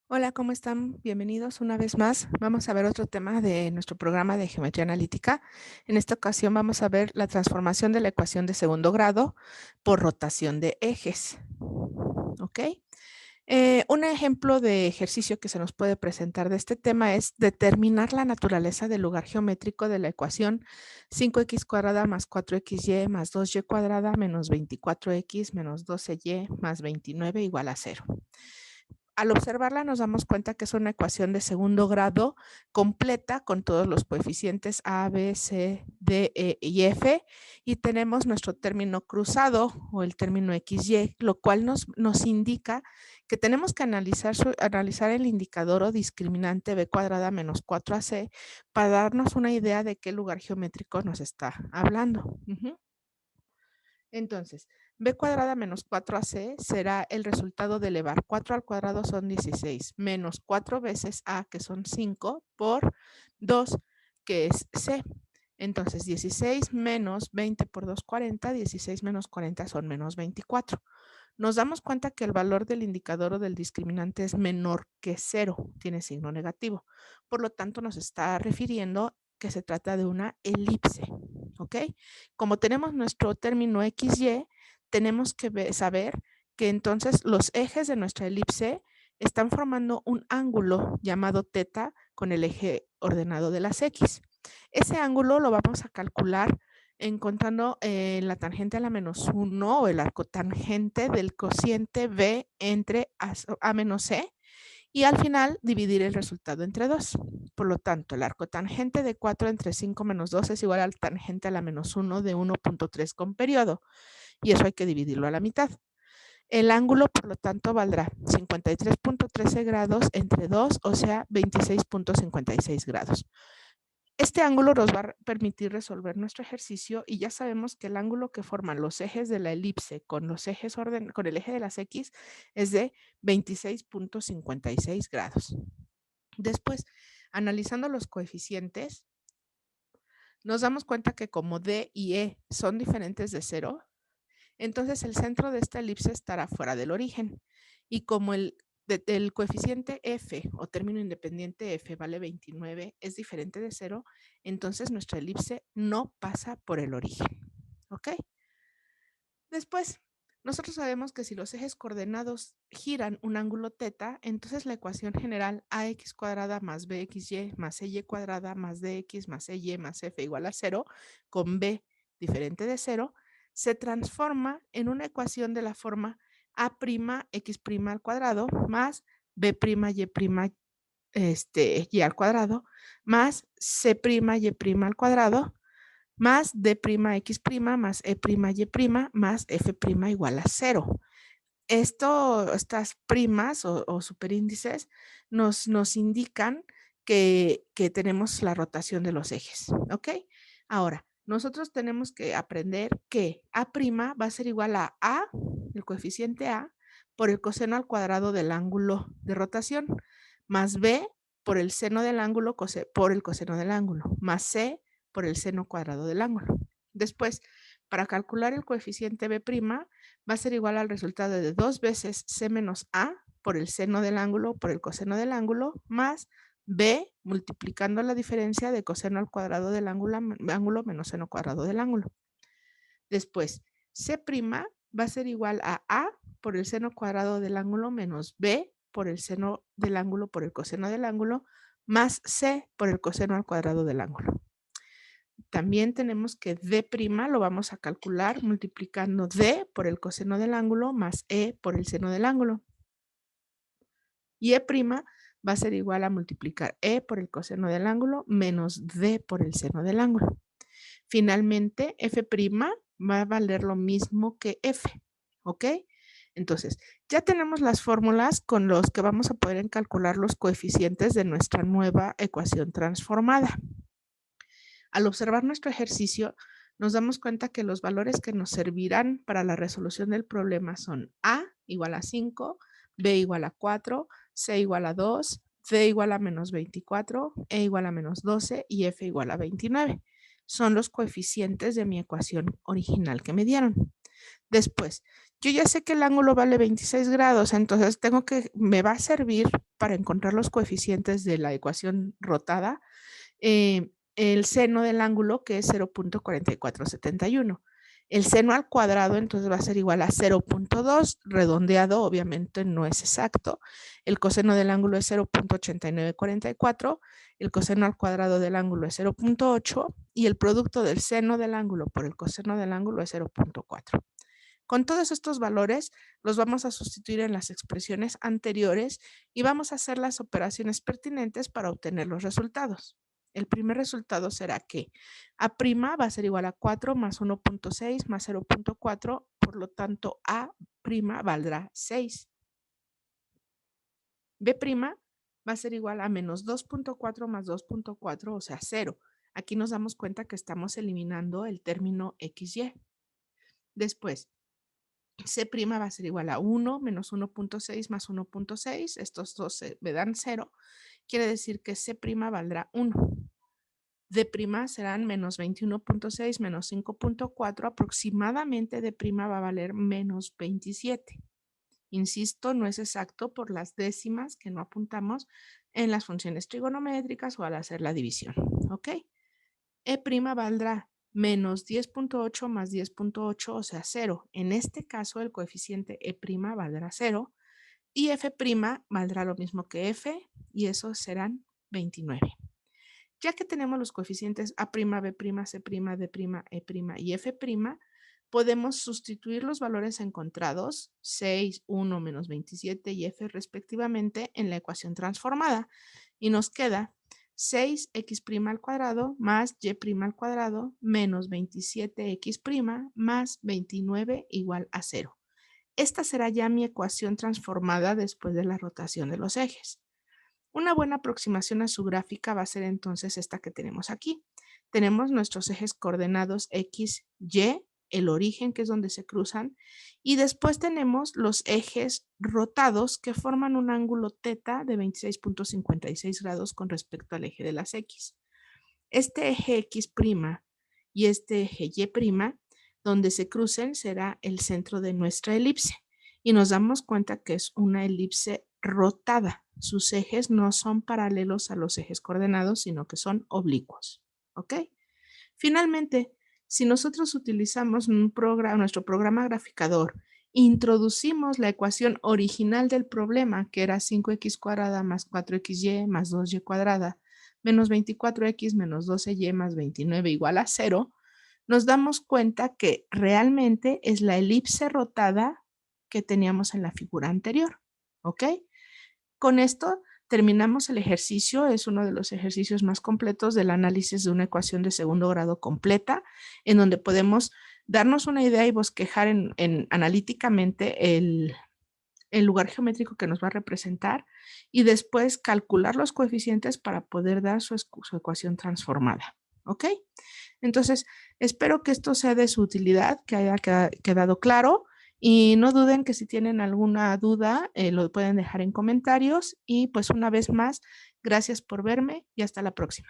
Hola, ¿cómo están? Bienvenidos una vez más. Vamos a ver otro tema de nuestro programa de geometría analítica. En esta ocasión vamos a ver la transformación de la ecuación de segundo grado por rotación de ejes. ¿Ok? Un ejemplo de ejercicio que se nos puede presentar de este tema es determinar la naturaleza del lugar geométrico de la ecuación 5x cuadrada más 4xy más 2y cuadrada menos 24x menos 12y más 29 igual a 0. Al observarla nos damos cuenta que es una ecuación de segundo grado completa con todos los coeficientes A, B, C, D, E y F y tenemos nuestro término cruzado o el término XY, lo cual nos indica que tenemos que analizar el indicador o discriminante B cuadrada menos 4AC para darnos una idea de qué lugar geométrico nos está hablando. Entonces, b cuadrada menos 4ac será el resultado de elevar 4 al cuadrado son 16, menos 4 veces a, que son 5, por 2, que es c. Entonces, 16 menos 20 por 2, 40, 16 menos 40 son menos 24. Nos damos cuenta que el valor del indicador o del discriminante es menor que 0, tiene signo negativo. Por lo tanto, nos está refiriendo que se trata de una elipse, ¿ok? Como tenemos nuestro término XY, tenemos que saber que entonces los ejes de nuestra elipse están formando un ángulo llamado teta con el eje ordenado de las X. Ese ángulo lo vamos a calcular encontrando la tangente a la menos 1 o el arcotangente del cociente B entre A menos C y al final dividir el resultado entre 2. Por lo tanto, el arcotangente de 4 entre 5 menos 2 es igual al tangente a la menos 1 de 1.3 con periodo y eso hay que dividirlo a la mitad. El ángulo, por lo tanto, valdrá 53.13 grados entre 2, o sea, 26.56 grados. Este ángulo nos va a permitir resolver nuestro ejercicio y ya sabemos que el ángulo que forman los ejes de la elipse con con el eje de las X es de 26.56 grados. Después, analizando los coeficientes, nos damos cuenta que como D y E son diferentes de 0, entonces el centro de esta elipse estará fuera del origen. Y como el coeficiente f o término independiente f vale 29, es diferente de 0, entonces nuestra elipse no pasa por el origen. ¿Ok? Después, nosotros sabemos que si los ejes coordenados giran un ángulo teta, entonces la ecuación general ax cuadrada más bxy más cy cuadrada más dx más ey más f igual a 0, con b diferente de 0, se transforma en una ecuación de la forma a'x' al cuadrado más b'y' y al cuadrado más c'y' al cuadrado más d'x' más e'y' más f' igual a 0. Estas primas o superíndices nos indican que tenemos la rotación de los ejes, ¿ok? Ahora, nosotros tenemos que aprender que A' va a ser igual a, el coeficiente A, por el coseno al cuadrado del ángulo de rotación, más B por el seno del ángulo por el coseno del ángulo, más C por el seno cuadrado del ángulo. Después, para calcular el coeficiente B', va a ser igual al resultado de 2 veces C menos A por el seno del ángulo por el coseno del ángulo más B multiplicando la diferencia de coseno al cuadrado del ángulo menos seno cuadrado del ángulo. Después, C' va a ser igual a por el seno cuadrado del ángulo menos B por el seno del ángulo por el coseno del ángulo más C por el coseno al cuadrado del ángulo. También tenemos que D' lo vamos a calcular multiplicando D por el coseno del ángulo más E por el seno del ángulo. Y E' va a ser igual a multiplicar E por el coseno del ángulo menos D por el seno del ángulo. Finalmente, F' va a valer lo mismo que F, ¿ok? Entonces, ya tenemos las fórmulas con los que vamos a poder calcular los coeficientes de nuestra nueva ecuación transformada. Al observar nuestro ejercicio, nos damos cuenta que los valores que nos servirán para la resolución del problema son A igual a 5, B igual a 4, C igual a 2, D igual a menos 24, E igual a menos 12 y F igual a 29. Son los coeficientes de mi ecuación original que me dieron. Después, Yo ya sé que el ángulo vale 26 grados, entonces me va a servir para encontrar los coeficientes de la ecuación rotada, el seno del ángulo, que es 0.4471. El seno al cuadrado entonces va a ser igual a 0.2, redondeado, obviamente no es exacto. El coseno del ángulo es 0.8944, el coseno al cuadrado del ángulo es 0.8 y el producto del seno del ángulo por el coseno del ángulo es 0.4. Con todos estos valores los vamos a sustituir en las expresiones anteriores y vamos a hacer las operaciones pertinentes para obtener los resultados. El primer resultado será que A' va a ser igual a 4 más 1.6 más 0.4, por lo tanto A' valdrá 6. B' va a ser igual a menos 2.4 más 2.4, o sea, 0. Aquí nos damos cuenta que estamos eliminando el término XY. Después, C' va a ser igual a 1 menos 1.6 más 1.6. Estos dos me dan 0. Quiere decir que C' valdrá 1. D' serán menos 21.6 menos 5.4. Aproximadamente D' va a valer menos 27. Insisto, no es exacto por las décimas que no apuntamos en las funciones trigonométricas o al hacer la división. ¿Ok? E' valdrá menos 10.8 más 10.8, o sea, 0. En este caso, el coeficiente E' valdrá 0 y F' valdrá lo mismo que F y esos serán 29. Ya que tenemos los coeficientes A', B', C', D', E' y F', podemos sustituir los valores encontrados, 6, 1, menos 27 y F respectivamente, en la ecuación transformada y nos queda 6x' al cuadrado más y' al cuadrado menos 27x' más 29 igual a 0. Esta será ya mi ecuación transformada después de la rotación de los ejes. Una buena aproximación a su gráfica va a ser entonces esta que tenemos aquí. Tenemos nuestros ejes coordenados X, Y, el origen que es donde se cruzan, y después tenemos los ejes rotados que forman un ángulo teta de 26.56 grados con respecto al eje de las X. Este eje X' y este eje Y', donde se crucen, será el centro de nuestra elipse. Y nos damos cuenta que es una elipse rotada. Sus ejes no son paralelos a los ejes coordenados, sino que son oblicuos. ¿Ok? Finalmente, si nosotros utilizamos nuestro programa graficador, introducimos la ecuación original del problema, que era 5x cuadrada más 4xy más 2y cuadrada, menos 24x menos 12y más 29 igual a 0, nos damos cuenta que realmente es la elipse rotada que teníamos en la figura anterior. ¿Ok? Con esto terminamos el ejercicio. Es uno de los ejercicios más completos del análisis de una ecuación de segundo grado completa, en donde podemos darnos una idea y bosquejar analíticamente el lugar geométrico que nos va a representar y después calcular los coeficientes para poder dar su ecuación transformada. ¿Ok? Entonces, espero que esto sea de su utilidad, que haya quedado claro. Y no duden que si tienen alguna duda, lo pueden dejar en comentarios. Y pues una vez más, gracias por verme y hasta la próxima.